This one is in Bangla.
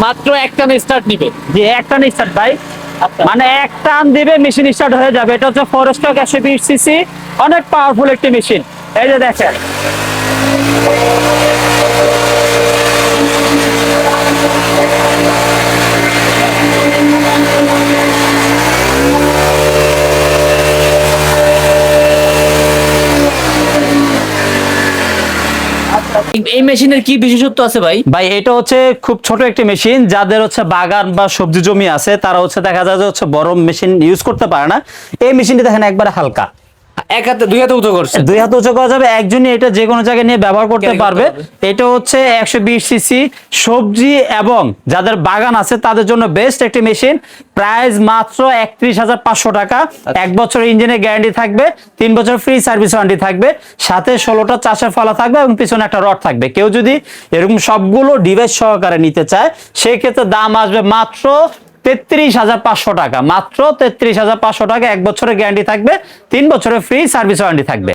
মাত্র এক টানে স্টার্ট নিবে। যে এক টান স্টার্ট ভাই, মানে এক টান দিবে মেশিন স্টার্ট হয়ে যাবে। এটা হচ্ছে ফরেস্টক 120 সিসি, অনেক পাওয়ারফুল একটি মেশিন। এই যে দেখেন, এই মেশিনের কি বিশেষত্ব আছে ভাই? ভাই এটা হচ্ছে খুব ছোট একটি মেশিন, যাদের হচ্ছে বাগান বা সবজি জমি আছে তারা হচ্ছে দেখা যায় যে হচ্ছে বড় মেশিন ইউজ করতে পারে না। এই মেশিনটি দেখেন একবারে হালকা, এক হাতে দুই হাতে উঁচু করছে। দুই হাতে উঁচু করা যাবে, একজনই এটা যে কোনো জায়গায় নিয়ে ব্যবহার করতে Carry করতে পারবে। পারবে। এটা হচ্ছে 120 সিসি, সবজি এবং যাদের বাগান আছে তাদের জন্য বেস্ট একটি মেশিন। প্রাইস মাত্র 31,500 টাকা। এক বছর ইঞ্জিনের গ্যারান্টি থাকবে, 3 বছর ফ্রি সার্ভিস ওয়ারেন্টি থাকবে, সাথে 16টা চাষের ফলা থাকবে এবং পিছনে একটা রড থাকবে। কেউ যদি এরকম সবগুলো ডিভাইস সহকারে নিতে চায় সেই ক্ষেত্রে দাম আসবে মাত্র 33,500 টাকা। মাত্র 33,500 টাকা। এক বছরের গ্যারান্টি থাকবে, 3 বছরের ফ্রি সার্ভিস ওয়ারেন্টি থাকবে।